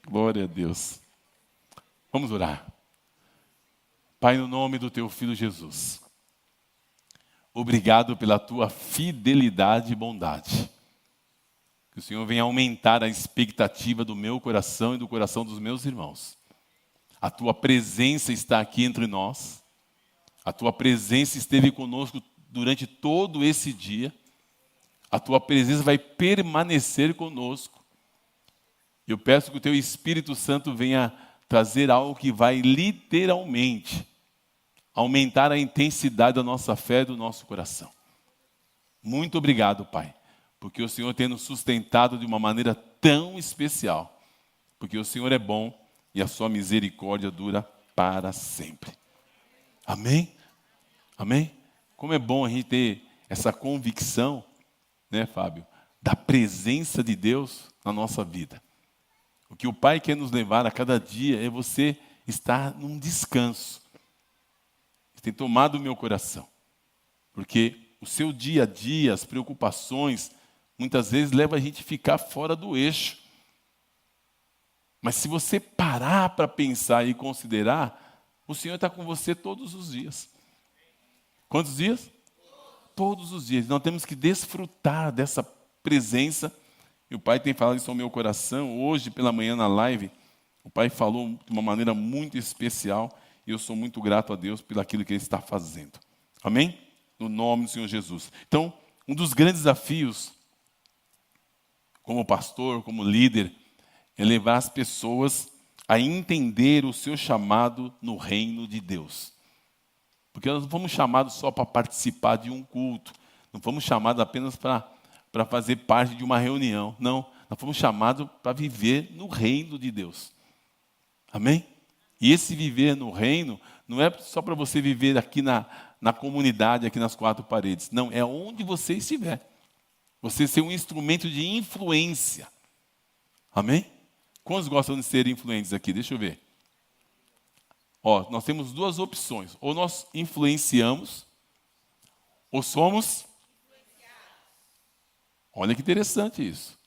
Glória a Deus. Vamos orar. Pai, no nome do teu Filho Jesus, obrigado pela tua fidelidade e bondade. Que o Senhor venha aumentar a expectativa do meu coração e do coração dos meus irmãos. A tua presença está aqui entre nós. A tua presença esteve conosco durante todo esse dia. A tua presença vai permanecer conosco. Eu peço que o teu Espírito Santo venha trazer algo que vai literalmente aumentar a intensidade da nossa fé e do nosso coração. Muito obrigado, Pai, porque o Senhor tem nos sustentado de uma maneira tão especial, porque o Senhor é bom e a sua misericórdia dura para sempre. Amém? Amém? Como é bom a gente ter essa convicção, né, Fábio, da presença de Deus na nossa vida. O que o Pai quer nos levar a cada dia é você estar num descanso. Isso tem tomado o meu coração. Porque o seu dia a dia, as preocupações, muitas vezes levam a gente a ficar fora do eixo. Mas se você parar para pensar e considerar, o Senhor está com você todos os dias. Quantos dias? Todos os dias. Nós temos que desfrutar dessa presença. E o Pai tem falado isso ao meu coração. Hoje, pela manhã, na live, o Pai falou de uma maneira muito especial. E eu sou muito grato a Deus pelo aquilo que Ele está fazendo. Amém? No nome do Senhor Jesus. Então, um dos grandes desafios, como pastor, como líder, é levar as pessoas a entender o seu chamado no reino de Deus. Porque nós não fomos chamados só para participar de um culto. Não fomos chamados apenas para fazer parte de uma reunião. Não, nós fomos chamados para viver no reino de Deus. Amém? E esse viver no reino não é só para você viver aqui na comunidade, aqui nas quatro paredes. Não, é onde você estiver. Você ser um instrumento de influência. Amém? Quantos gostam de ser influentes aqui? Deixa eu ver. Ó, nós temos duas opções. Ou nós influenciamos, ou somos... Olha que interessante isso.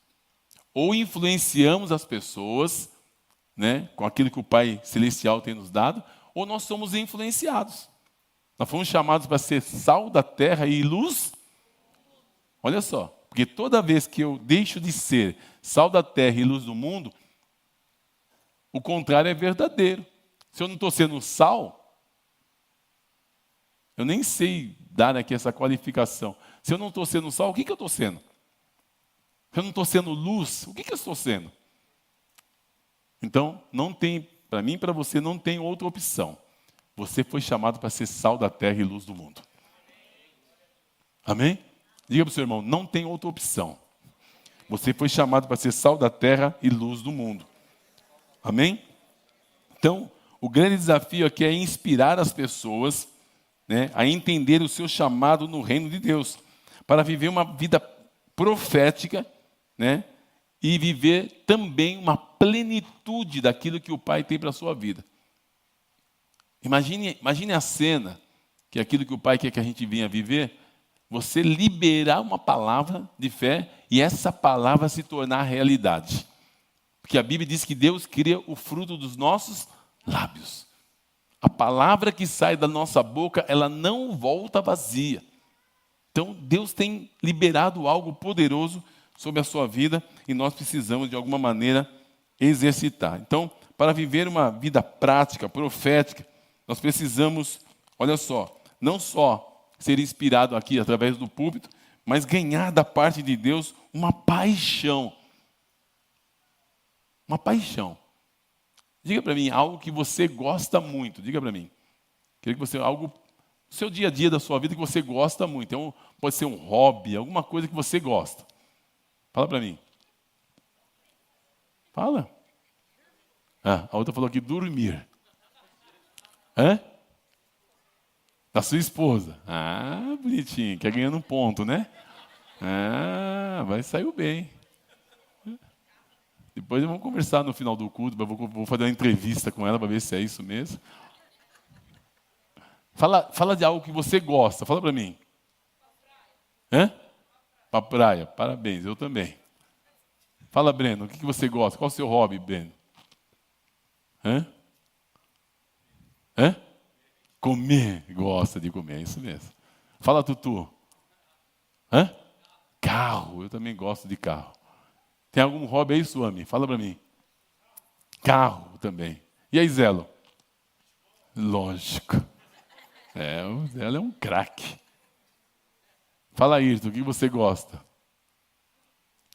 Ou influenciamos as pessoas, né, com aquilo que o Pai Celestial tem nos dado, ou nós somos influenciados. Nós fomos chamados para ser sal da terra e luz. Olha só, porque toda vez que eu deixo de ser sal da terra e luz do mundo, o contrário é verdadeiro. Se eu não estou sendo sal, eu nem sei dar aqui essa qualificação. Se eu não estou sendo sal, o que eu estou sendo? Se eu não estou sendo luz, o que eu estou sendo? Então, não tem, para mim e para você, não tem outra opção. Você foi chamado para ser sal da terra e luz do mundo. Amém? Diga para o seu irmão, não tem outra opção. Você foi chamado para ser sal da terra e luz do mundo. Amém? Então, o grande desafio aqui é inspirar as pessoas, né, a entender o seu chamado no reino de Deus, para viver uma vida profética, né, e viver também uma plenitude daquilo que o Pai tem para a sua vida. Imagine a cena, que é aquilo que o Pai quer que a gente venha viver, você liberar uma palavra de fé e essa palavra se tornar realidade. Porque a Bíblia diz que Deus cria o fruto dos nossos lábios. A palavra que sai da nossa boca, ela não volta vazia. Então, Deus tem liberado algo poderoso sobre a sua vida e nós precisamos, de alguma maneira, exercitar. Então, para viver uma vida prática, profética, nós precisamos, olha só, não só ser inspirado aqui através do púlpito, mas ganhar da parte de Deus uma paixão. Uma paixão. Diga para mim algo que você gosta muito. Diga para mim. Queria que você algo do seu dia a dia da sua vida que você gosta muito. Então, pode ser um hobby, alguma coisa que você gosta. Fala para mim. Fala. Ah, a outra falou aqui dormir. Hã? Da sua esposa. Ah, bonitinho. Quer ganhando um ponto, né? Ah, vai sair bem. Depois vamos conversar no final do culto, vou fazer uma entrevista com ela para ver se é isso mesmo. Fala de algo que você gosta, fala para mim. Hã? Para praia, parabéns, eu também. Fala, Breno, o que você gosta? Qual é o seu hobby, Breno? Hã? Hã? Comer. Gosta de comer, é isso mesmo. Fala, Tutu. Hã? Carro. Eu também gosto de carro. Tem algum hobby aí, Suami? Fala para mim. Carro também. E aí, Zelo? Lógico. O Zelo é um craque. Fala, Ayrton, o que você gosta?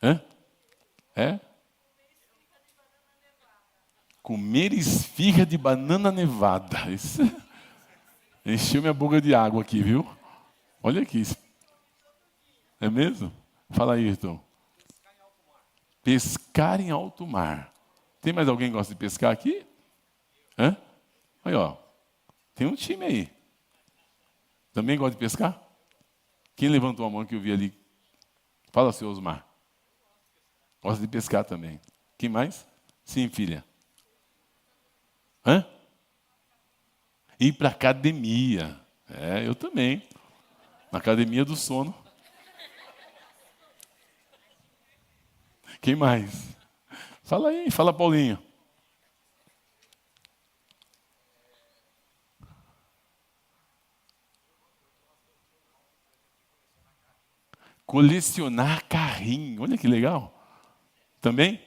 Hã? É? Comer esfirra de banana nevada. Isso encheu minha boca de água aqui, viu? Olha aqui. É mesmo? Fala, Ayrton. Pescar em alto mar. Tem mais alguém que gosta de pescar aqui? Hã? Aí, ó. Tem um time aí. Também gosta de pescar? Quem levantou a mão que eu vi ali? Fala, seu Osmar. Gosta de pescar também. Quem mais? Sim, filha. Hã? Ir para academia. Eu também. Na academia do sono. Quem mais? Fala aí, fala, Paulinho. Colecionar carrinho. Olha que legal. Também?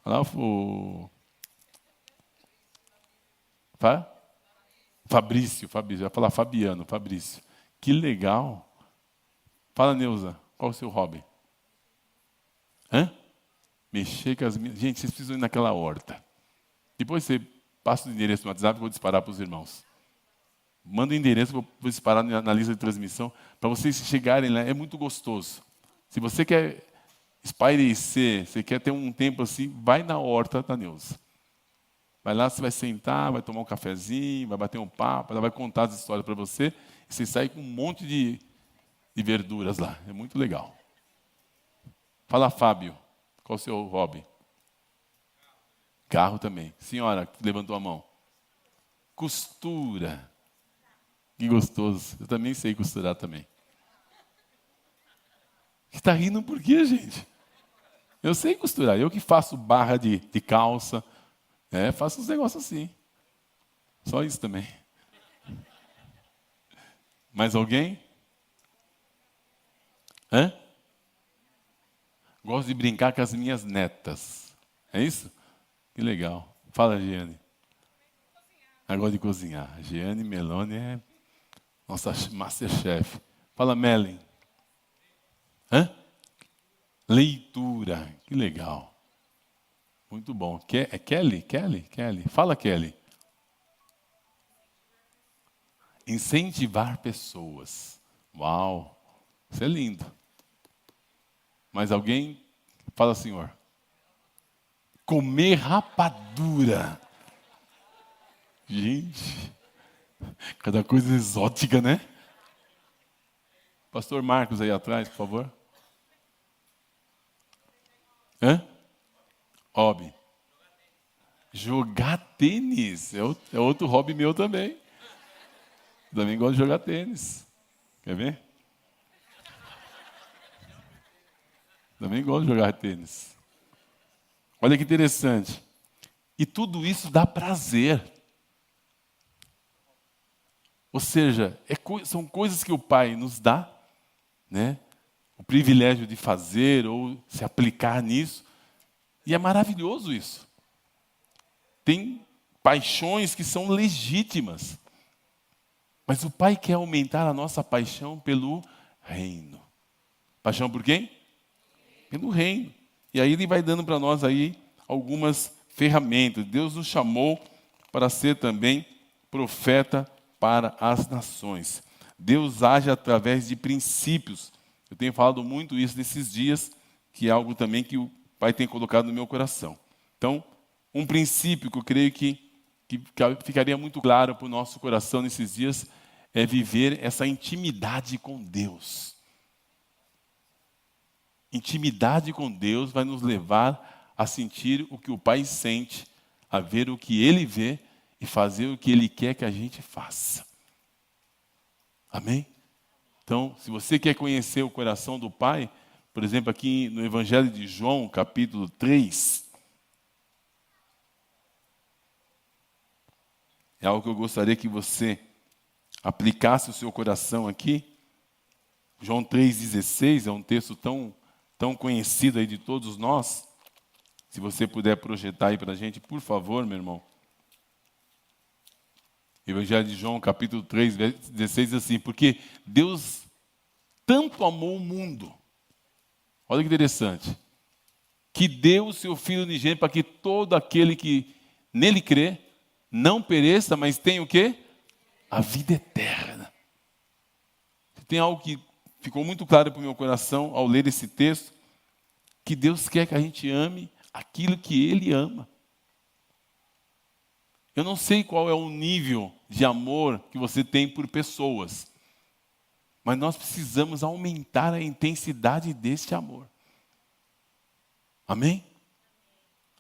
Lá o Fabrício, vai falar Fabiano, Fabrício. Que legal. Fala, Neuza, qual o seu hobby? Hã? Mexer com as minhas... Gente, vocês precisam ir naquela horta. Depois você passa o endereço no WhatsApp e vou disparar para os irmãos. Manda o endereço, vou disparar na lista de transmissão, para vocês chegarem lá. É muito gostoso. Se você quer espairecer, você quer ter um tempo assim, vai na horta da Neuza. Vai lá, você vai sentar, vai tomar um cafezinho, vai bater um papo, ela vai contar as histórias para você, e você sai com um monte de verduras lá. É muito legal. Fala, Fábio, qual o seu hobby? Carro também. Senhora, que levantou a mão. Costura. Que gostoso. Eu também sei costurar também. Está rindo por quê, gente? Eu sei costurar. Eu que faço barra de calça. Faço uns negócios assim. Só isso também. Mais alguém? Hã? Gosto de brincar com as minhas netas. É isso? Que legal. Fala, Giane. Gosto de cozinhar. Giane Meloni é nossa masterchef. Fala, Melen. Hã? Leitura. Que legal. Muito bom. É Kelly? Kelly. Fala, Kelly. Incentivar pessoas. Uau. Isso é lindo. Mais alguém? Fala, senhor. Comer rapadura. Gente. Cada coisa exótica, né? Pastor Marcos aí atrás, por favor. Hã? Hobby. Jogar tênis. É outro hobby meu também. Também gosto de jogar tênis. Quer ver? Também gosto de jogar tênis. Olha que interessante. E tudo isso dá prazer. Ou seja, são coisas que o Pai nos dá, né? O privilégio de fazer ou se aplicar nisso. E é maravilhoso isso. Tem paixões que são legítimas. Mas o Pai quer aumentar a nossa paixão pelo reino. Paixão por quem? Pelo reino. E aí Ele vai dando para nós aí algumas ferramentas. Deus nos chamou para ser também profeta para as nações. Deus age através de princípios. Eu tenho falado muito isso nesses dias, que é algo também que o Pai tem colocado no meu coração. Então, um princípio que eu creio que ficaria muito claro para o nosso coração nesses dias é viver essa intimidade com Deus. Intimidade com Deus vai nos levar a sentir o que o Pai sente, a ver o que Ele vê e fazer o que Ele quer que a gente faça. Amém? Então, se você quer conhecer o coração do Pai, por exemplo, aqui no Evangelho de João, capítulo 3, É algo que eu gostaria que você aplicasse o seu coração aqui. João 3,16 é um texto tão conhecido aí de todos nós. Se você puder projetar aí para a gente, por favor, meu irmão. Evangelho de João, capítulo 3, verso 16, diz assim: porque Deus tanto amou o mundo, olha que interessante, que deu o seu Filho unigênito para que todo aquele que nele crê, não pereça, mas tenha o quê? A vida eterna. Tem algo que ficou muito claro para o meu coração ao ler esse texto, que Deus quer que a gente ame aquilo que Ele ama. Eu não sei qual é o nível de amor que você tem por pessoas, mas nós precisamos aumentar a intensidade deste amor. Amém?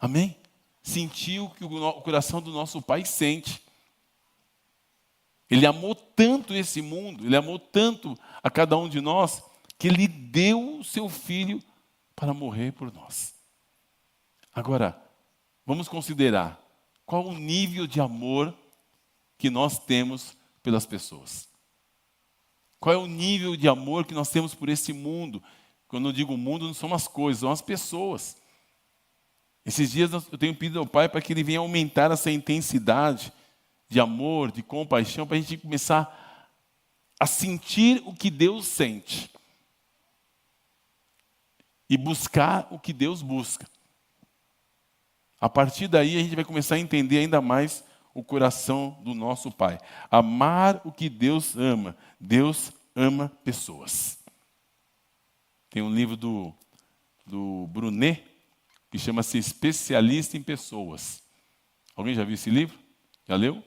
Amém? Sentir o que o coração do nosso Pai sente. Ele amou tanto esse mundo, Ele amou tanto a cada um de nós, que Ele deu o seu Filho para morrer por nós. Agora, vamos considerar qual o nível de amor que nós temos pelas pessoas. Qual é o nível de amor que nós temos por esse mundo? Quando eu digo mundo, não são as coisas, são as pessoas. Esses dias eu tenho pedido ao Pai para que Ele venha aumentar essa intensidade de amor, de compaixão, para a gente começar a sentir o que Deus sente e buscar o que Deus busca. A partir daí a gente vai começar a entender ainda mais o coração do nosso Pai. Amar o que Deus ama. Deus ama pessoas. Tem um livro do Brunet que chama-se Especialista em Pessoas. Alguém já viu esse livro? Já leu?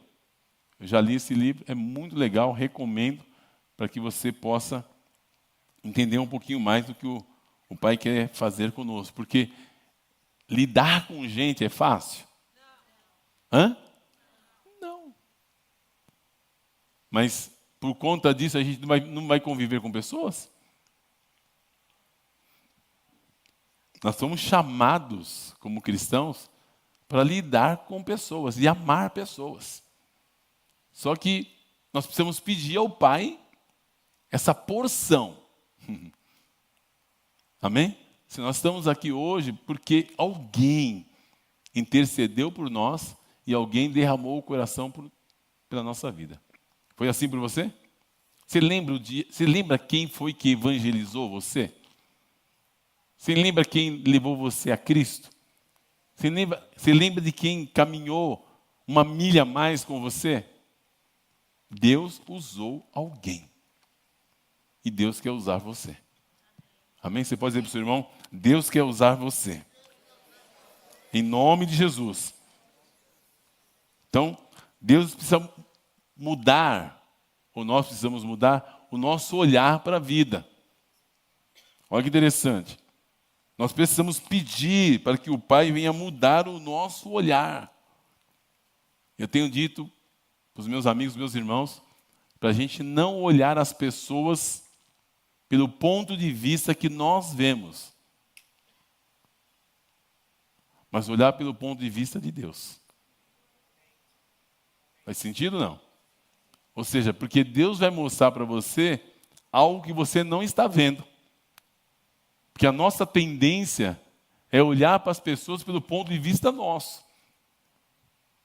Eu já li esse livro, é muito legal, recomendo para que você possa entender um pouquinho mais do que o Pai quer fazer conosco. Porque lidar com gente é fácil? Hã? Não. Mas por conta disso a gente não vai conviver com pessoas? Nós somos chamados como cristãos para lidar com pessoas e amar pessoas. Só que nós precisamos pedir ao Pai essa porção. Amém? Se nós estamos aqui hoje porque alguém intercedeu por nós e alguém derramou o coração pela nossa vida. Foi assim por você? Você lembra quem foi que evangelizou você? Você lembra quem levou você a Cristo? Você lembra de quem caminhou uma milha a mais com você? Deus usou alguém. E Deus quer usar você. Amém? Você pode dizer para o seu irmão: Deus quer usar você. Em nome de Jesus. Então, Deus precisa mudar, ou nós precisamos mudar, o nosso olhar para a vida. Olha que interessante. Nós precisamos pedir para que o Pai venha mudar o nosso olhar. Eu tenho dito para os meus amigos, meus irmãos, para a gente não olhar as pessoas pelo ponto de vista que nós vemos, mas olhar pelo ponto de vista de Deus. Faz sentido ou não? Ou seja, porque Deus vai mostrar para você algo que você não está vendo. Porque a nossa tendência é olhar para as pessoas pelo ponto de vista nosso.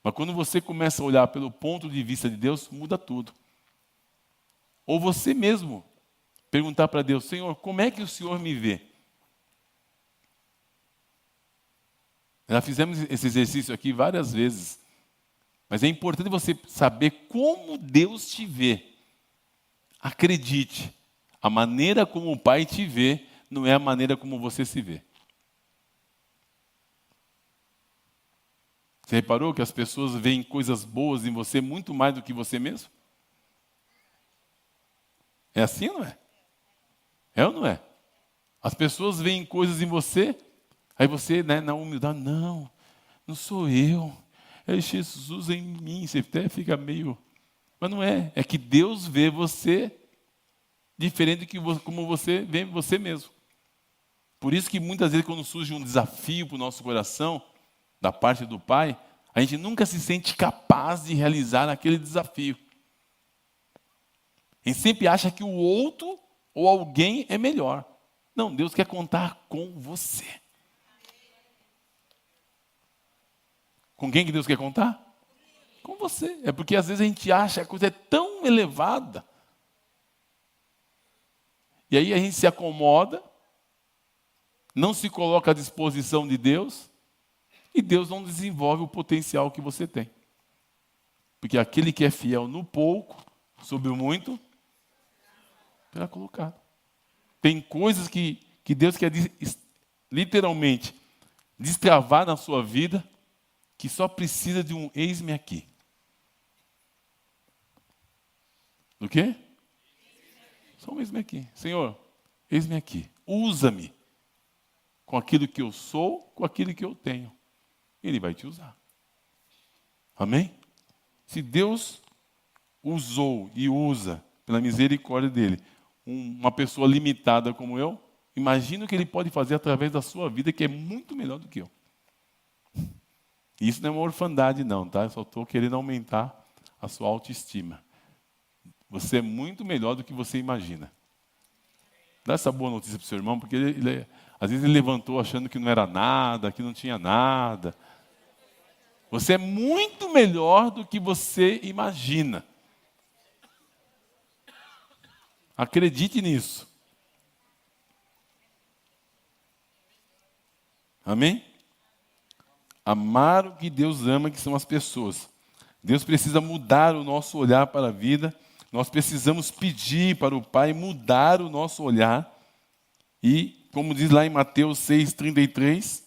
Mas quando você começa a olhar pelo ponto de vista de Deus, muda tudo. Ou você mesmo perguntar para Deus: Senhor, como é que o Senhor me vê? Já fizemos esse exercício aqui várias vezes. Mas é importante você saber como Deus te vê. Acredite, a maneira como o Pai te vê não é a maneira como você se vê. Você reparou que as pessoas veem coisas boas em você muito mais do que você mesmo? É assim ou não é? É ou não é? As pessoas veem coisas em você, aí você, na humildade, não sou eu, é Jesus em mim. Você até fica meio... Mas não é, é que Deus vê você diferente do como você vê você mesmo. Por isso que muitas vezes quando surge um desafio para o nosso coração, da parte do Pai, A gente nunca se sente capaz de realizar aquele desafio. A gente sempre acha que o outro ou alguém é melhor. Não, Deus quer contar com você. Com quem que Deus quer contar? Com você. É porque às vezes a gente acha que a coisa é tão elevada. E aí a gente se acomoda, não se coloca à disposição de Deus, e Deus não desenvolve o potencial que você tem. Porque aquele que é fiel no pouco, sobre o muito, será colocado. Tem coisas que Deus quer literalmente destravar na sua vida, que só precisa de um eis-me aqui. Do quê? Só um eis-me aqui. Senhor, eis-me aqui. Usa-me com aquilo que eu sou, com aquilo que eu tenho. Ele vai te usar. Amém? Se Deus usou e usa, pela misericórdia dele, uma pessoa limitada como eu, imagina o que ele pode fazer através da sua vida, que é muito melhor do que eu. Isso não é uma orfandade não, tá? Eu só estou querendo aumentar a sua autoestima. Você é muito melhor do que você imagina. Dá essa boa notícia para o seu irmão, porque às vezes ele levantou achando que não era nada, que não tinha nada. Você é muito melhor do que você imagina. Acredite nisso. Amém? Amar o que Deus ama, que são as pessoas. Deus precisa mudar o nosso olhar para a vida. Nós precisamos pedir para o Pai mudar o nosso olhar. E, como diz lá em Mateus 6,33,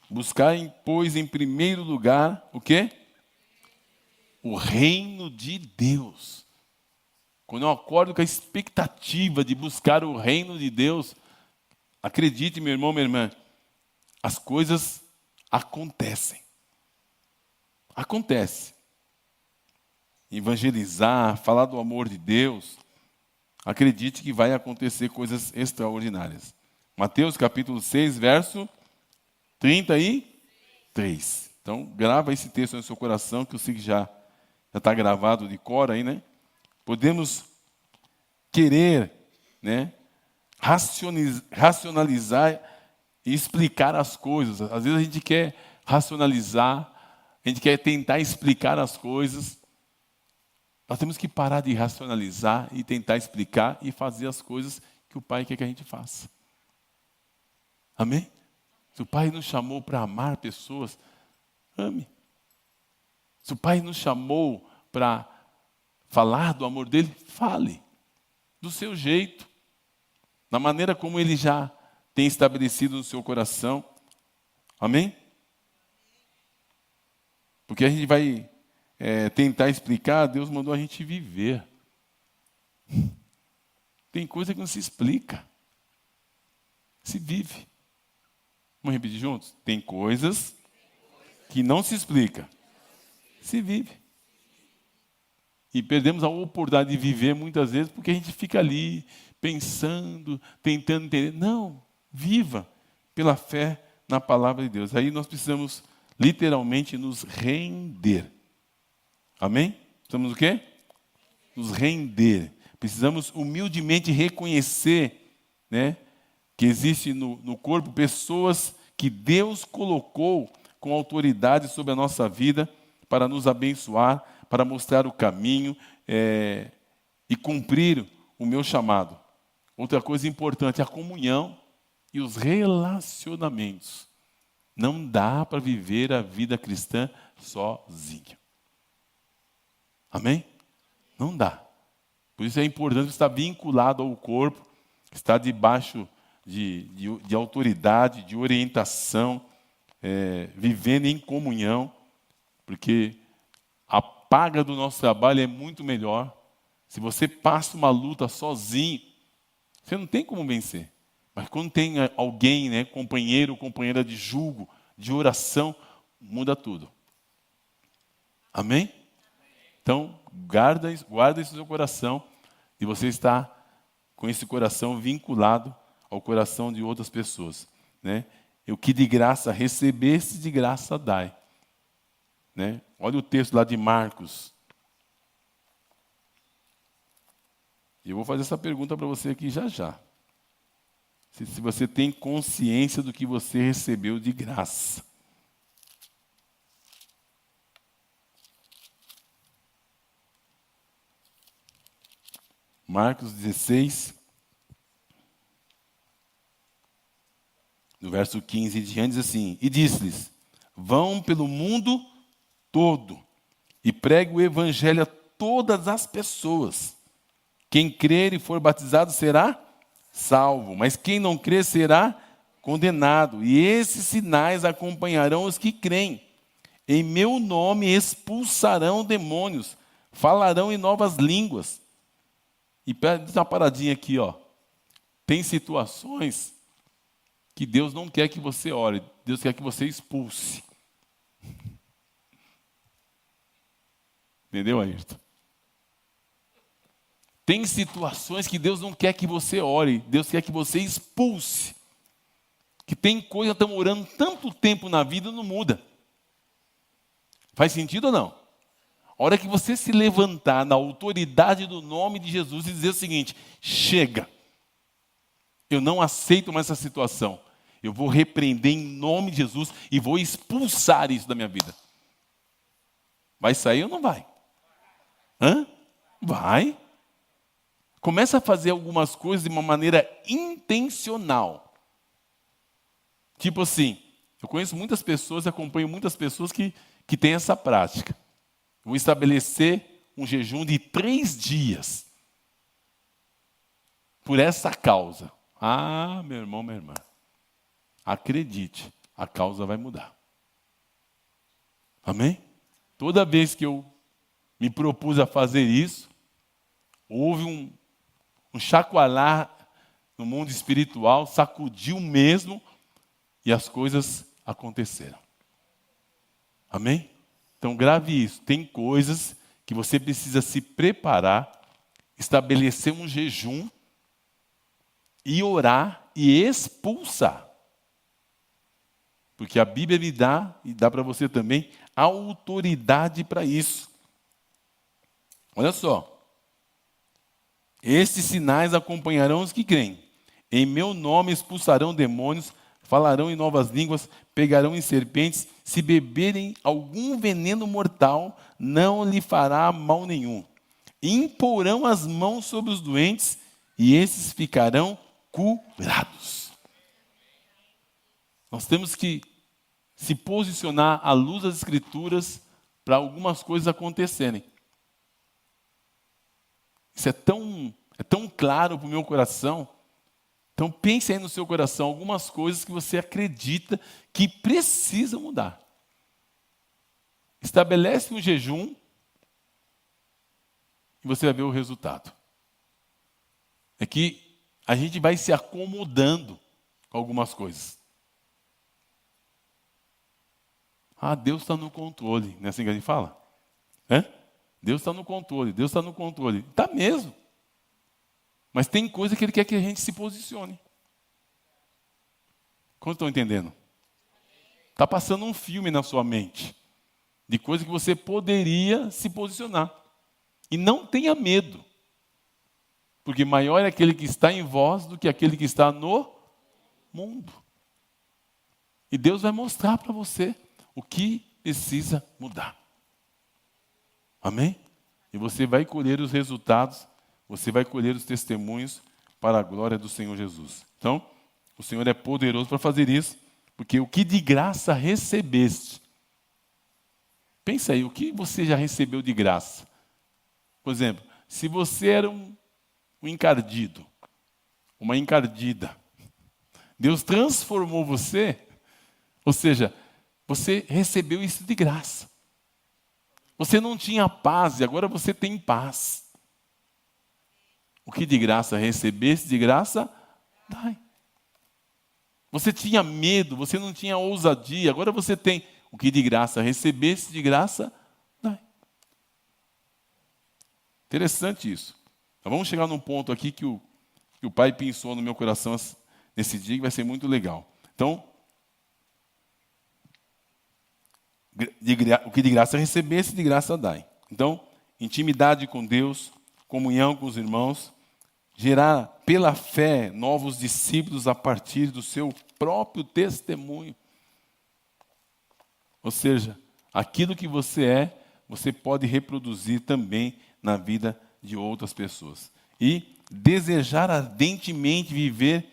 buscar, pois, em primeiro lugar, o quê? O reino de Deus. Quando eu acordo com a expectativa de buscar o reino de Deus, acredite, meu irmão, minha irmã, as coisas acontecem. Acontece. Evangelizar, falar do amor de Deus, acredite que vai acontecer coisas extraordinárias. Mateus capítulo 6, verso 33. Então, grava esse texto no seu coração, que eu sei que já está gravado de cor aí, né? Podemos querer, né, racionalizar e explicar as coisas. Às vezes a gente quer racionalizar, a gente quer tentar explicar as coisas. Nós temos que parar de racionalizar e tentar explicar e fazer as coisas que o Pai quer que a gente faça. Amém? Se o Pai nos chamou para amar pessoas, ame. Se o Pai nos chamou para falar do amor dele, fale. Do seu jeito. Da maneira como ele já tem estabelecido no seu coração. Amém? Porque a gente vai tentar explicar, Deus mandou a gente viver. Tem coisa que não se explica. Se vive. Vamos repetir juntos? Tem coisas que não se explica. Se vive. E perdemos a oportunidade de viver muitas vezes porque a gente fica ali pensando, tentando entender. Não, viva pela fé na palavra de Deus. Aí nós precisamos literalmente nos render. Amém? Precisamos o quê? Nos render. Precisamos humildemente reconhecer, né, que existe no corpo pessoas que Deus colocou com autoridade sobre a nossa vida para nos abençoar, para mostrar o caminho e cumprir o meu chamado. Outra coisa importante, a comunhão e os relacionamentos. Não dá para viver a vida cristã sozinho. Amém? Não dá. Por isso é importante estar vinculado ao corpo, estar debaixo de autoridade, de orientação, vivendo em comunhão, porque a paga do nosso trabalho é muito melhor. Se você passa uma luta sozinho, você não tem como vencer. Mas quando tem alguém, né, companheiro ou companheira de jugo, de oração, muda tudo. Amém? Então, guarda isso no seu coração, e você está com esse coração vinculado ao coração de outras pessoas, né? O que de graça recebeste, de graça dai. Né? Olha o texto lá de Marcos. Eu vou fazer essa pergunta para você aqui já já. Se você tem consciência do que você recebeu de graça. Marcos 16, no verso 15 em diante, diz assim: E disse-lhes: Vão pelo mundo todo e pregue o evangelho a todas as pessoas. Quem crer e for batizado será salvo, mas quem não crer será condenado. E esses sinais acompanharão os que creem. Em meu nome expulsarão demônios, falarão em novas línguas. E dá uma paradinha aqui, ó. Tem situações que Deus não quer que você ore, Deus quer que você expulse. Entendeu, Ayrton? Tem situações que Deus não quer que você ore, Deus quer que você expulse. Que tem coisa que estamos orando tanto tempo na vida e não muda. Faz sentido ou não? A hora que você se levantar na autoridade do nome de Jesus e dizer o seguinte: chega, eu não aceito mais essa situação. Eu vou repreender em nome de Jesus e vou expulsar isso da minha vida. Vai sair ou não vai? Vai. Começa a fazer algumas coisas de uma maneira intencional. Tipo assim, eu conheço muitas pessoas, acompanho muitas pessoas que têm essa prática. Vou estabelecer um jejum de 3 dias. Por essa causa. Ah, meu irmão, minha irmã. Acredite, a causa vai mudar. Amém? Toda vez que eu me propus a fazer isso, houve um chacoalhar no mundo espiritual, sacudiu mesmo e as coisas aconteceram. Amém? Então grave isso. Tem coisas que você precisa se preparar, estabelecer um jejum e orar e expulsar. Porque a Bíblia me dá, e dá para você também, autoridade para isso. Olha só. Estes sinais acompanharão os que creem. Em meu nome expulsarão demônios, falarão em novas línguas, pegarão em serpentes, se beberem algum veneno mortal, não lhe fará mal nenhum. Imporão as mãos sobre os doentes, e esses ficarão curados. Nós temos que se posicionar à luz das Escrituras para algumas coisas acontecerem. Isso é tão claro para o meu coração. Então pense aí no seu coração algumas coisas que você acredita que precisam mudar. Estabelece um jejum e você vai ver o resultado. É que a gente vai se acomodando com algumas coisas. Ah, Deus está no controle. Não é assim que a gente fala? Deus está no controle, Deus está no controle. Está mesmo. Mas tem coisa que Ele quer que a gente se posicione. Como estão entendendo? Está passando um filme na sua mente de coisa que você poderia se posicionar. E não tenha medo. Porque maior é aquele que está em vós do que aquele que está no mundo. E Deus vai mostrar para você o que precisa mudar. Amém? E você vai colher os resultados, você vai colher os testemunhos para a glória do Senhor Jesus. Então, o Senhor é poderoso para fazer isso, porque o que de graça recebeste. Pensa aí, o que você já recebeu de graça? Por exemplo, se você era um encardido, uma encardida, Deus transformou você, ou seja, você recebeu isso de graça. Você não tinha paz e agora você tem paz. O que de graça recebeste, de graça dai. Você tinha medo, você não tinha ousadia, agora você tem. O que de graça recebeste, de graça dai. Interessante isso. Então, vamos chegar num ponto aqui que o Pai pensou no meu coração nesse dia, que vai ser muito legal. Então, o que de graça recebesse, de graça dai. Então, intimidade com Deus, comunhão com os irmãos, gerar pela fé novos discípulos a partir do seu próprio testemunho. Ou seja, aquilo que você é, você pode reproduzir também na vida de outras pessoas. E desejar ardentemente viver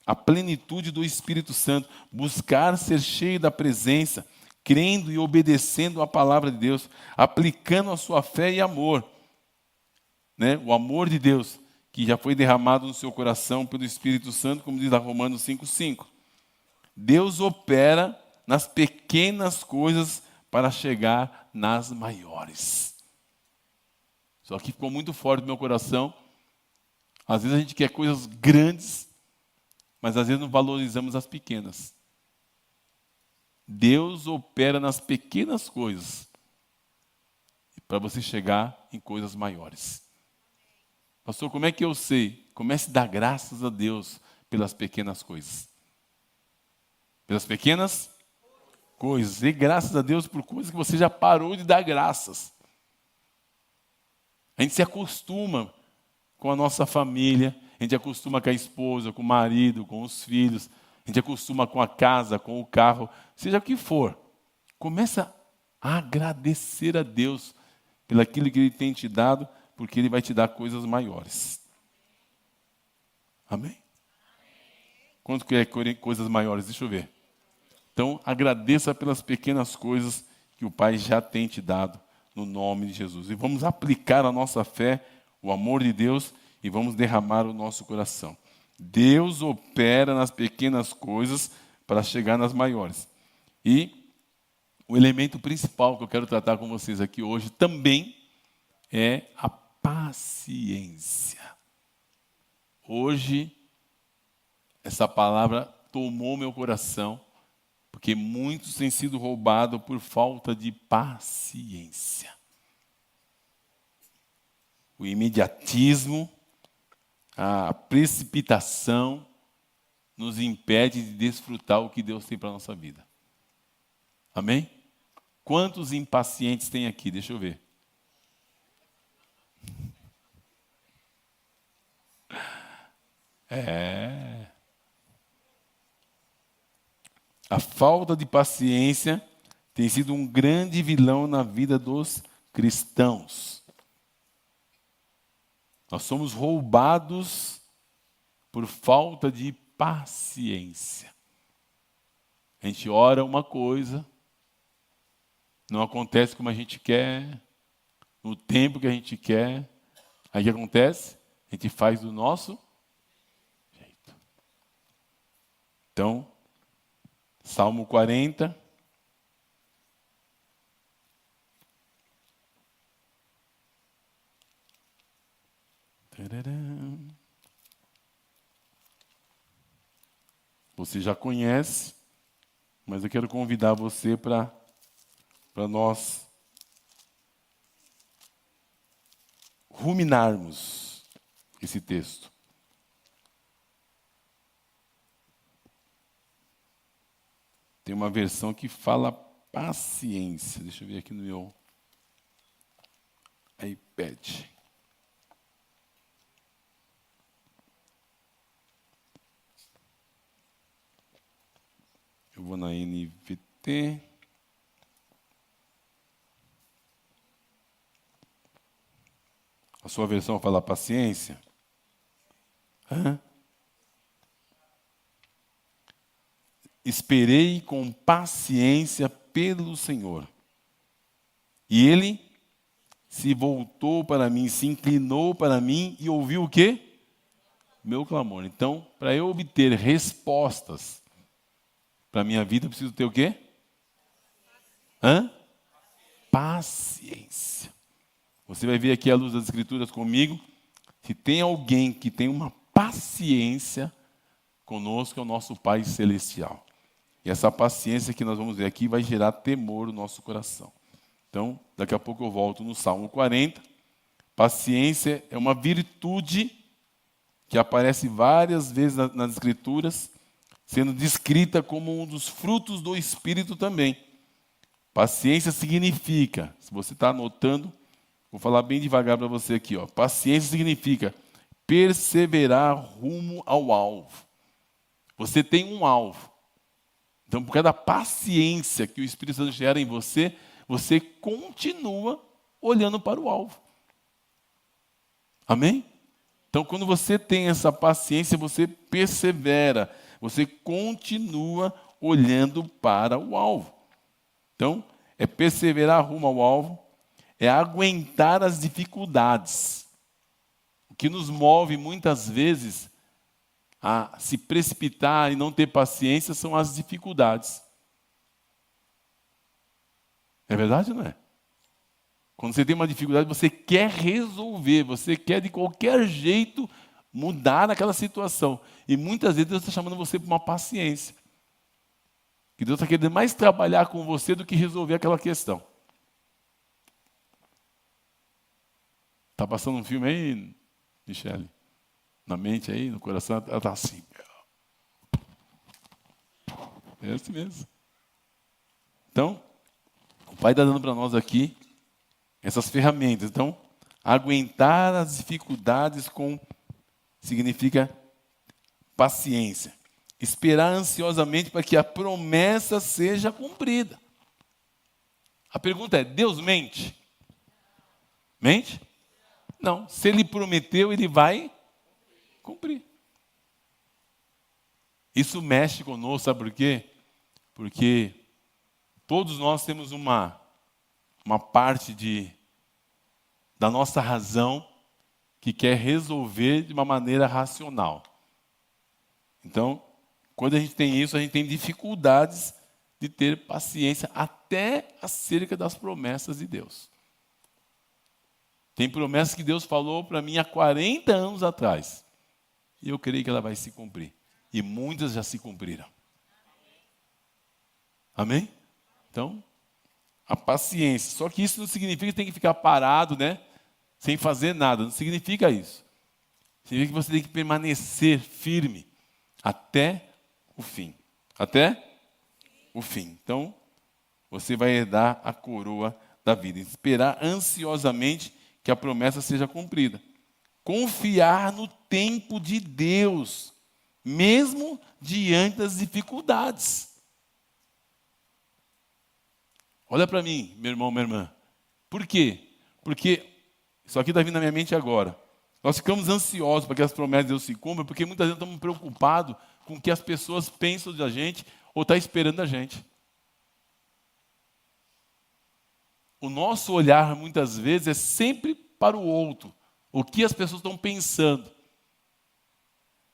a plenitude do Espírito Santo, buscar ser cheio da presença, crendo e obedecendo a palavra de Deus, aplicando a sua fé e amor. Né? O amor de Deus, que já foi derramado no seu coração pelo Espírito Santo, como diz lá Romanos 5,5. Deus opera nas pequenas coisas para chegar nas maiores. Só que ficou muito forte no meu coração. Às vezes a gente quer coisas grandes, mas às vezes não valorizamos as pequenas. Deus opera nas pequenas coisas para você chegar em coisas maiores. Pastor, como é que eu sei? Comece a dar graças a Deus pelas pequenas coisas. Pelas pequenas coisas. Dê graças a Deus por coisas que você já parou de dar graças. A gente se acostuma com a nossa família, a gente acostuma com a esposa, com o marido, com os filhos, a gente acostuma com a casa, com o carro, seja o que for. Começa a agradecer a Deus pelo aquilo que Ele tem te dado, porque Ele vai te dar coisas maiores. Amém? Quanto que é coisas maiores? Deixa eu ver. Então, agradeça pelas pequenas coisas que o Pai já tem te dado, no nome de Jesus. E vamos aplicar a nossa fé, o amor de Deus, e vamos derramar o nosso coração. Deus opera nas pequenas coisas para chegar nas maiores. E o elemento principal que eu quero tratar com vocês aqui hoje também é a paciência. Hoje, essa palavra tomou meu coração, porque muitos têm sido roubados por falta de paciência. O imediatismo, a precipitação nos impede de desfrutar o que Deus tem para a nossa vida. Amém? Quantos impacientes tem aqui? Deixa eu ver. A falta de paciência tem sido um grande vilão na vida dos cristãos. Nós somos roubados por falta de paciência. A gente ora uma coisa, não acontece como a gente quer, no tempo que a gente quer. Aí o que acontece? A gente faz do nosso jeito. Então, Salmo 40. Você já conhece, mas eu quero convidar você para nós ruminarmos esse texto. Tem uma versão que fala paciência. Deixa eu ver aqui no meu iPad. Eu vou na NVT. A sua versão fala paciência? Esperei com paciência pelo Senhor. E Ele se voltou para mim, se inclinou para mim e ouviu o quê? Meu clamor. Então, para eu obter respostas para a minha vida, eu preciso ter o quê? Paciência. Você vai ver aqui à luz das Escrituras comigo, se tem alguém que tem uma paciência conosco, é o nosso Pai Celestial. E essa paciência que nós vamos ver aqui vai gerar temor no nosso coração. Então, daqui a pouco eu volto no Salmo 40. Paciência é uma virtude que aparece várias vezes nas Escrituras, sendo descrita como um dos frutos do Espírito também. Paciência significa, se você está anotando, vou falar bem devagar para você aqui, ó. Paciência significa perseverar rumo ao alvo. Você tem um alvo. Então, por causa da paciência que o Espírito Santo gera em você, você continua olhando para o alvo. Amém? Então, quando você tem essa paciência, você persevera, você continua olhando para o alvo. Então, é perseverar rumo ao alvo, é aguentar as dificuldades. O que nos move muitas vezes a se precipitar e não ter paciência são as dificuldades. É verdade ou não é? Quando você tem uma dificuldade, você quer resolver, você quer de qualquer jeito mudar aquela situação. E muitas vezes Deus está chamando você para uma paciência. Que Deus está querendo mais trabalhar com você do que resolver aquela questão. Está passando um filme aí, Michele? Na mente aí, no coração, ela está assim. É assim mesmo. Então, o Pai está dando para nós aqui essas ferramentas. Então, aguentar as dificuldades significa paciência. Esperar ansiosamente para que a promessa seja cumprida. A pergunta é, Deus mente? Mente? Não. Se Ele prometeu, Ele vai cumprir. Isso mexe conosco, sabe por quê? Porque todos nós temos uma parte da nossa razão que quer resolver de uma maneira racional. Então, quando a gente tem isso, a gente tem dificuldades de ter paciência até acerca das promessas de Deus. Tem promessas que Deus falou para mim há 40 anos atrás. E eu creio que ela vai se cumprir. E muitas já se cumpriram. Amém? Então, a paciência. Só que isso não significa que tem que ficar parado, né? Sem fazer nada. Não significa isso. Significa que você tem que permanecer firme até o fim. Até o fim. Então, você vai herdar a coroa da vida. Esperar ansiosamente que a promessa seja cumprida. Confiar no tempo de Deus, mesmo diante das dificuldades. Olha para mim, meu irmão, minha irmã. Por quê? Porque, isso aqui está vindo na minha mente agora. Nós ficamos ansiosos para que as promessas de Deus se cumpram, porque muitas vezes estamos preocupados com o que as pessoas pensam da gente ou estão esperando da gente. O nosso olhar, muitas vezes, é sempre para o outro. O que as pessoas estão pensando.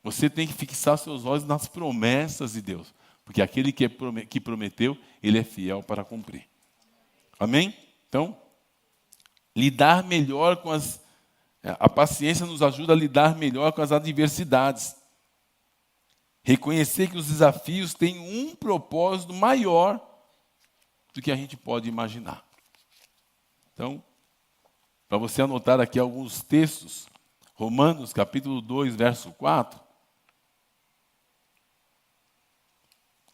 Você tem que fixar seus olhos nas promessas de Deus. Porque aquele que prometeu, ele é fiel para cumprir. Amém? Então, lidar melhor com a paciência nos ajuda a lidar melhor com as adversidades. Reconhecer que os desafios têm um propósito maior do que a gente pode imaginar. Então, para você anotar aqui alguns textos, Romanos capítulo 2, verso 4,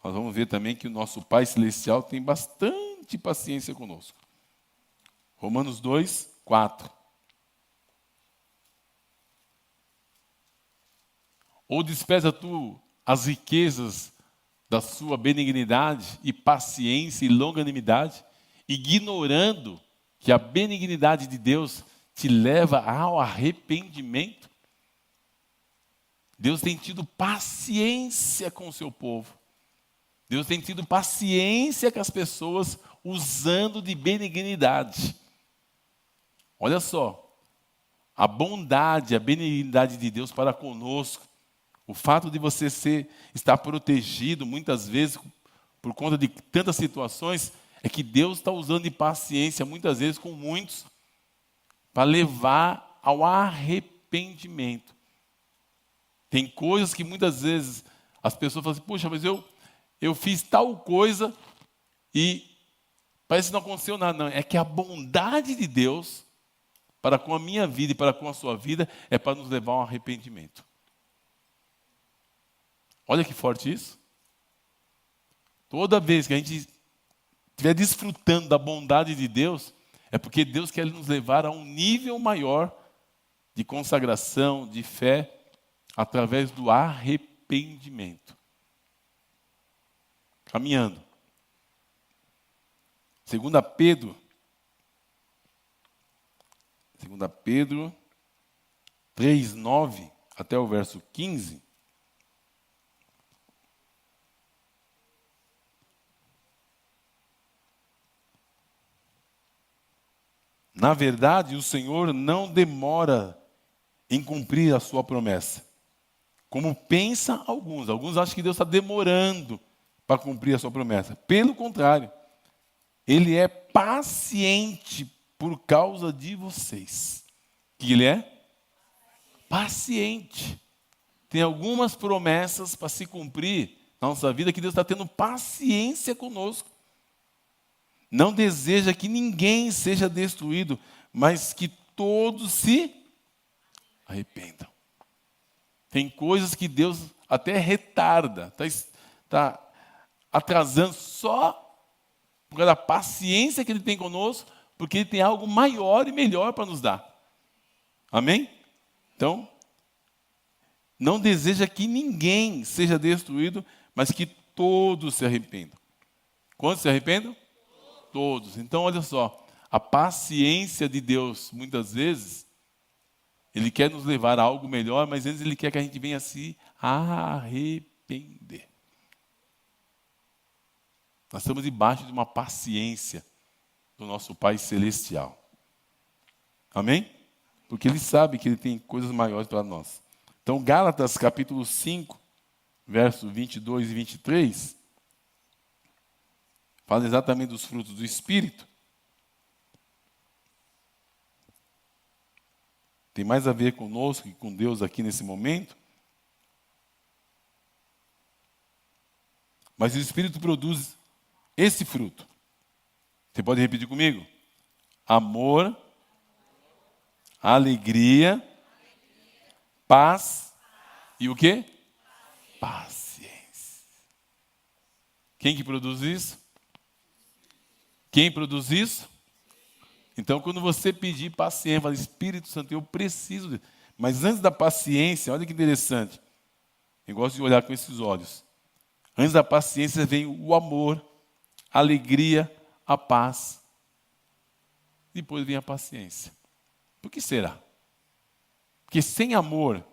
nós vamos ver também que o nosso Pai Celestial tem bastante paciência conosco. Romanos 2, 4. Ou despreza tu as riquezas da sua benignidade e paciência e longanimidade, ignorando que a benignidade de Deus te leva ao arrependimento? Deus tem tido paciência com o seu povo. Deus tem tido paciência com as pessoas usando de benignidade. Olha só, a bondade, a benignidade de Deus para conosco, o fato de você estar protegido muitas vezes por conta de tantas situações, é que Deus está usando de paciência muitas vezes com muitos para levar ao arrependimento. Tem coisas que muitas vezes as pessoas falam assim, puxa, mas eu fiz tal coisa e parece que não aconteceu nada. Não, é que a bondade de Deus para com a minha vida e para com a sua vida é para nos levar ao arrependimento. Olha que forte isso. Toda vez que a gente estiver desfrutando da bondade de Deus, é porque Deus quer nos levar a um nível maior de consagração, de fé, através do arrependimento. Caminhando. 2 Pedro 3:9 até o verso 15. Na verdade, o Senhor não demora em cumprir a sua promessa, como pensa alguns. Alguns acham que Deus está demorando para cumprir a sua promessa. Pelo contrário, Ele é paciente por causa de vocês. O que Ele é? Paciente. Tem algumas promessas para se cumprir na nossa vida que Deus está tendo paciência conosco. Não deseja que ninguém seja destruído, mas que todos se arrependam. Tem coisas que Deus até retarda, está atrasando só por causa da paciência que Ele tem conosco, porque Ele tem algo maior e melhor para nos dar. Amém? Então, não deseja que ninguém seja destruído, mas que todos se arrependam. Quantos se arrependam? Todos. Então, olha só, a paciência de Deus, muitas vezes, Ele quer nos levar a algo melhor, mas antes Ele quer que a gente venha se arrepender. Nós estamos debaixo de uma paciência do nosso Pai Celestial. Amém? Porque Ele sabe que Ele tem coisas maiores para nós. Então, Gálatas capítulo 5, versos 22 e 23, fala exatamente dos frutos do Espírito. Tem mais a ver conosco que com Deus aqui nesse momento. Mas o Espírito produz esse fruto. Você pode repetir comigo? Amor, alegria, paz e o quê? Paciência. Quem que produz isso? Quem produz isso? Então, quando você pedir paciência, fala, Espírito Santo, eu preciso disso. Mas antes da paciência, olha que interessante. Eu gosto de olhar com esses olhos. Antes da paciência vem o amor, a alegria, a paz. Depois vem a paciência. Por que será? Porque sem amor,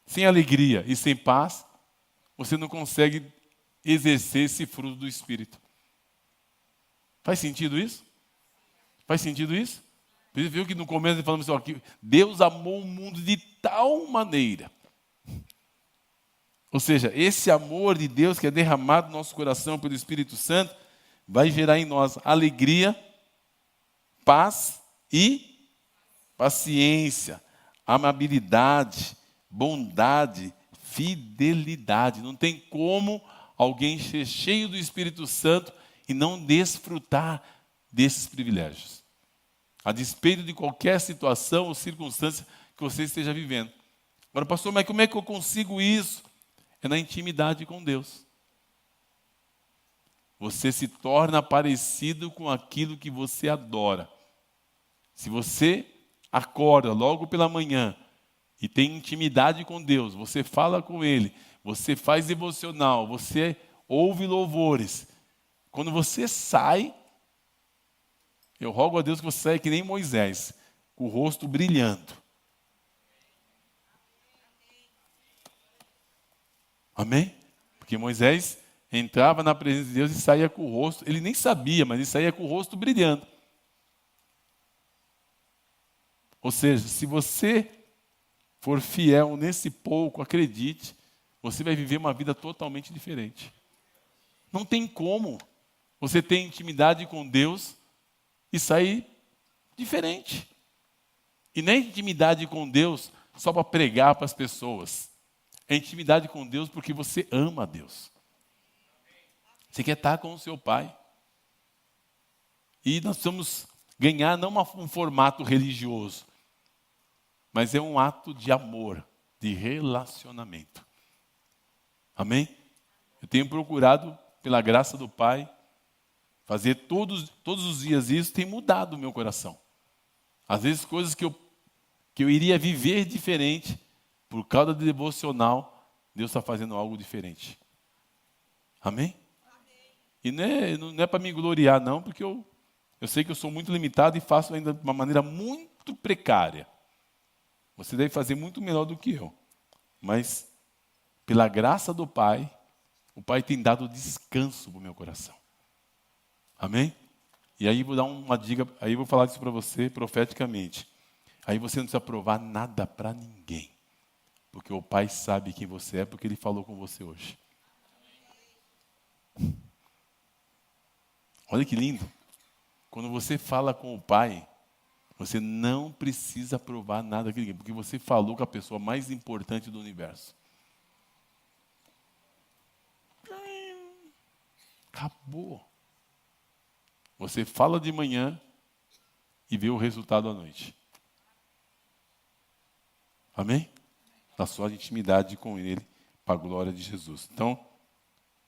sem alegria e sem paz, você não consegue exercer esse fruto do Espírito. Faz sentido isso? Faz sentido isso? Você viu que no começo ele falamos assim, que Deus amou o mundo de tal maneira. Ou seja, esse amor de Deus que é derramado no nosso coração pelo Espírito Santo vai gerar em nós alegria, paz e paciência, amabilidade, bondade, fidelidade. Não tem como alguém ser cheio do Espírito Santo e não desfrutar desses privilégios. A despeito de qualquer situação ou circunstância que você esteja vivendo. Agora, pastor, mas como é que eu consigo isso? É na intimidade com Deus. Você se torna parecido com aquilo que você adora. Se você acorda logo pela manhã e tem intimidade com Deus, você fala com Ele, você faz devocional, você ouve louvores. Quando você sai, eu rogo a Deus que você saia que nem Moisés, com o rosto brilhando. Amém? Porque Moisés entrava na presença de Deus e saía com o rosto, ele nem sabia, mas ele saía com o rosto brilhando. Ou seja, se você for fiel nesse pouco, acredite, você vai viver uma vida totalmente diferente. Não tem como você ter intimidade com Deus e sair diferente. E nem intimidade com Deus só para pregar para as pessoas. É intimidade com Deus porque você ama a Deus. Você quer estar com o seu Pai. E nós precisamos ganhar não um formato religioso, mas é um ato de amor, de relacionamento. Amém? Eu tenho procurado, pela graça do Pai, Fazer todos os dias isso tem mudado o meu coração. Às vezes coisas que eu iria viver diferente, por causa do devocional, Deus está fazendo algo diferente. Amém? E não é para me gloriar, não, porque eu sei que eu sou muito limitado e faço ainda de uma maneira muito precária. Você deve fazer muito melhor do que eu. Mas, pela graça do Pai, o Pai tem dado descanso para o meu coração. Amém? E aí vou dar uma dica, aí vou falar isso para você profeticamente. Aí você não precisa provar nada para ninguém. Porque o Pai sabe quem você é, porque Ele falou com você hoje. Olha que lindo. Quando você fala com o Pai, você não precisa provar nada a ninguém, porque você falou com a pessoa mais importante do universo. Acabou. Você fala de manhã e vê o resultado à noite. Amém? Da sua intimidade com Ele, para a glória de Jesus. Então,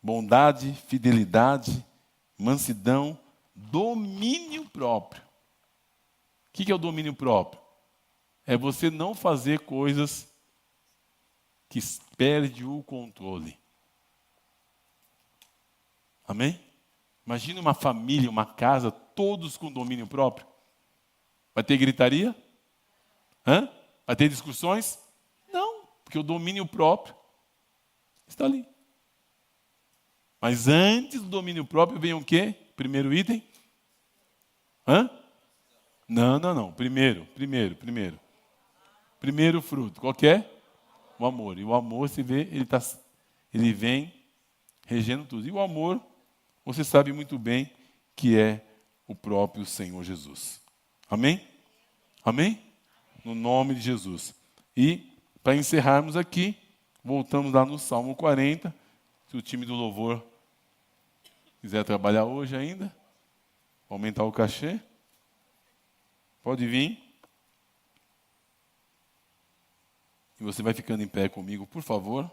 bondade, fidelidade, mansidão, domínio próprio. O que é o domínio próprio? É você não fazer coisas que perde o controle. Amém? Imagina uma família, uma casa, todos com domínio próprio. Vai ter gritaria? Vai ter discussões? Não, porque o domínio próprio está ali. Mas antes do domínio próprio vem o quê? Primeiro item? Não. Primeiro. Primeiro fruto. Qual que é? O amor. E o amor, se vê, ele vem regendo tudo. E o amor, você sabe muito bem que é o próprio Senhor Jesus. Amém? Amém? No nome de Jesus. E, para encerrarmos aqui, voltamos lá no Salmo 40. Se o time do louvor quiser trabalhar hoje ainda, aumentar o cachê, pode vir. E você vai ficando em pé comigo, por favor.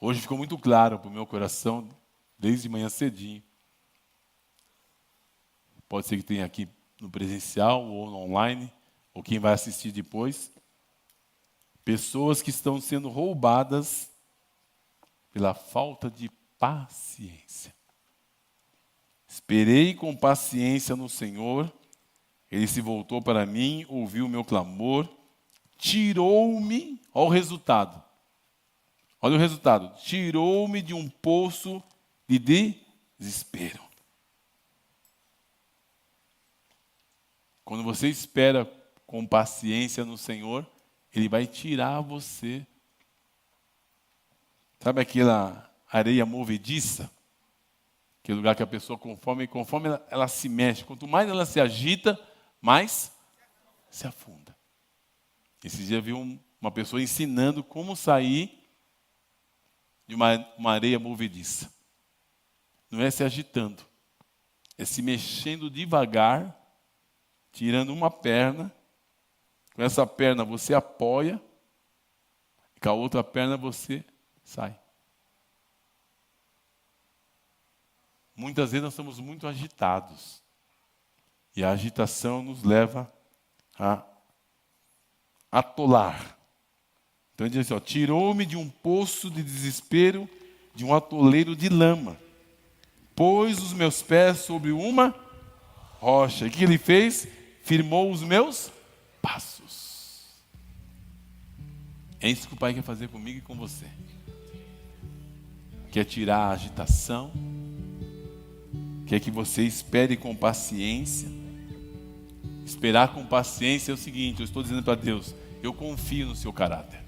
Hoje ficou muito claro para o meu coração, desde manhã cedinho. Pode ser que tenha aqui no presencial ou no online, ou quem vai assistir depois. Pessoas que estão sendo roubadas pela falta de paciência. Esperei com paciência no Senhor, Ele se voltou para mim, ouviu o meu clamor, tirou-me, olha o resultado. Olha o resultado, tirou-me de um poço de desespero. Quando você espera com paciência no Senhor, Ele vai tirar você. Sabe aquela areia movediça? Aquele lugar que a pessoa, conforme ela se mexe, quanto mais ela se agita, mais se afunda. Esse dia eu vi uma pessoa ensinando como sair de uma areia movediça. Não é se agitando, é se mexendo devagar, tirando uma perna. Com essa perna você apoia, e com a outra perna você sai. Muitas vezes nós estamos muito agitados. E a agitação nos leva a atolar. Então ele diz assim, tirou-me de um poço de desespero, de um atoleiro de lama. Pôs os meus pés sobre uma rocha. E o que ele fez? Firmou os meus passos. É isso que o Pai quer fazer comigo e com você. Quer tirar a agitação. Quer que você espere com paciência. Esperar com paciência é o seguinte, eu estou dizendo para Deus, eu confio no seu caráter.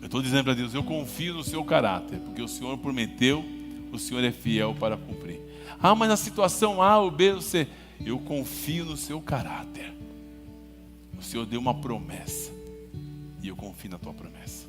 Eu estou dizendo para Deus, eu confio no seu caráter, porque o Senhor prometeu, o Senhor é fiel para cumprir. Mas na situação A, o B, o C, eu confio no seu caráter. O Senhor deu uma promessa, e eu confio na tua promessa.